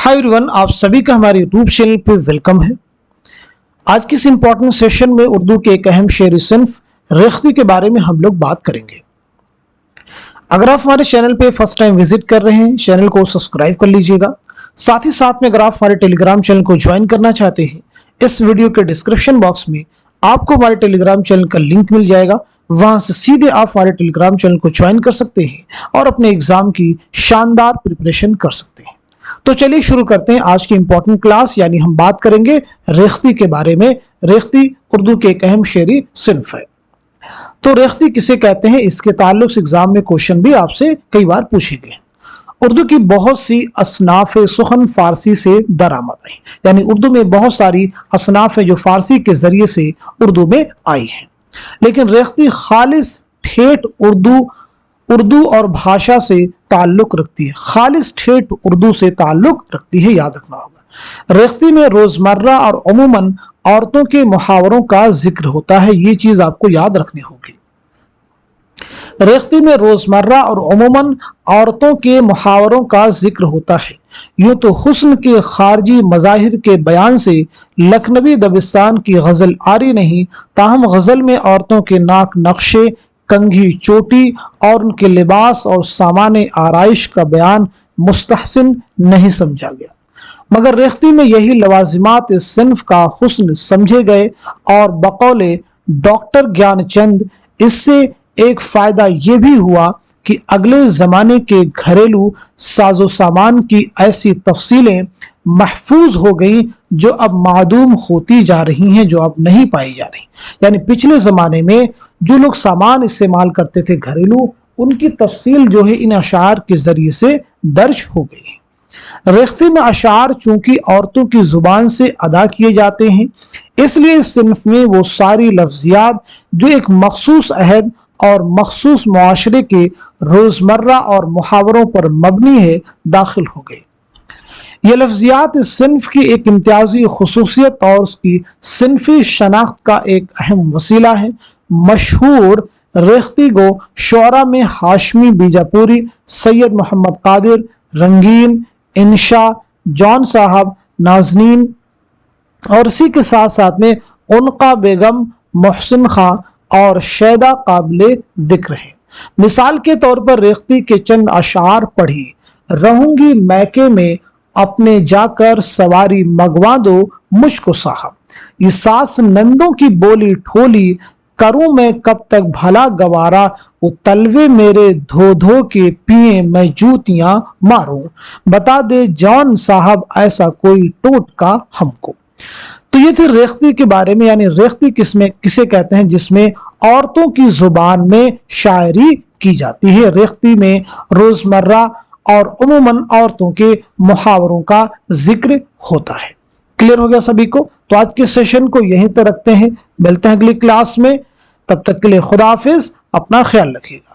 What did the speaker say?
Hi everyone, आप सभी का हमारे यूट्यूब चैनल पे वेलकम है। आज के इस इम्पोर्टेंट सेशन में उर्दू के एक अहम शेर सिन्फ रेख्ती के बारे में हम लोग बात करेंगे। अगर आप हमारे चैनल पे फर्स्ट टाइम विजिट कर रहे हैं, चैनल को सब्सक्राइब कर लीजिएगा। साथ ही साथ में अगर आप हमारे टेलीग्राम चैनल को ज्वाइन करना चाहते हैं, इस वीडियो के डिस्क्रिप्शन बॉक्स में आपको हमारे टेलीग्राम चैनल का लिंक मिल जाएगा। वहां से सीधे आप हमारे टेलीग्राम चैनल को ज्वाइन कर सकते हैं और अपने एग्जाम की शानदार प्रिपरेशन कर सकते हैं। तो चलिए शुरू करते हैं आज की इंपॉर्टेंट क्लास, यानी हम बात करेंगे रेख्ती के बारे में। रेख्ती उर्दू के एक अहम शेरी सिन्फ है। तो रेख्ती किसे कहते हैं, इसके ताल्लुक से एग्जाम में क्वेश्चन भी आपसे कई बार पूछे गए। उर्दू की बहुत सी असनाफ सुखन फारसी से दरामद आई, यानी उर्दू में बहुत सारी असनाफ जो फारसी के जरिए से उर्दू में आई हैं। लेकिन रेख्ती खालिस ठेठ उर्दू और भाषा से ताल्लुक रखती है, खालिस ठेठ उर्दू से ताल्लुक रखती है, याद रखना होगा। रेख्ती में रोजमर्रा और अमूमन औरतों के मुहावरों का जिक्र होता है, ये चीज आपको याद रखनी होगी। रेख्ती में रोजमर्रा और अमूमन औरतों के मुहावरों का जिक्र होता है। यूं तो हुस्न के खारजी मज़ाहिर के बयान से लखनवी दबिस्तान की गजल आरी नहीं, ताहम गजल में औरतों के नाक नक्शे, कंघी चोटी और उनके लिबास और सामान आराइश का बयान मुस्तहसिन नहीं समझा गया, मगर रेख्ती में यही लवाजिमात सिन्फ का हुस्न समझे गए। और बकौले डॉक्टर ज्ञानचंद इससे एक फायदा ये भी हुआ कि अगले जमाने के घरेलू साजो सामान की ऐसी तफसीलें महफूज हो गई जो अब मादूम होती जा रही हैं, जो अब नहीं पाई जा रही। यानी पिछले जमाने में जो लोग सामान इस्तेमाल करते थे घरेलू, उनकी तफसील जो है इन अशार के जरिए से दर्ज हो गई। रेख्ती में अशार चूंकि औरतों की जुबान से अदा किए जाते हैं, इसलिए इस सिन्फ में वो सारी लफ्जियात जो एक मखसूस अहद और मखसूस मुआशरे के रोजमर्रा और मुहावरों पर मबनी है, दाखिल हो गए। ये लफ्जियात इस सिन्फ की एक इम्तियाजी खुसूसियत और उसकी सिन्फी शनाख्त का एक अहम वसीला है। मशहूर रेख्ती गो शोरा में हाशमी बीजापुरी, सैयद मोहम्मद कादिर, रंगीन, इंशा, जॉन साहब, नाजनीन और इसी के साथ साथ में उनका बेगम, मोहसिन खां और शैदा काबिले जिक्र है। मिसाल के तौर पर रेख्ती के चंद अशार पढ़ी। रहूंगी मैके में अपने जाकर सवारी मगवा दो मुझको साहब, ये सास नंदों की बोली ठोली, करूं मैं कब तक भला गवारा, वो तलवे मेरे धो धो के पिए मैं जूतियां मारूं, बता दे जॉन साहब ऐसा कोई टोटका हमको। तो ये थी रेख्ती के बारे में, यानी रेख्ती किसे कहते हैं, जिसमें औरतों की जुबान में शायरी की जाती है। रेख्ती में रोजमर्रा और उमूमन औरतों के मुहावरों का जिक्र होता है। क्लियर हो गया सभी को? तो आज के सेशन को यहीं तक रखते हैं, मिलते हैं अगली क्लास में। तब तक के लिए खुदा हाफिज, अपना ख्याल रखिएगा।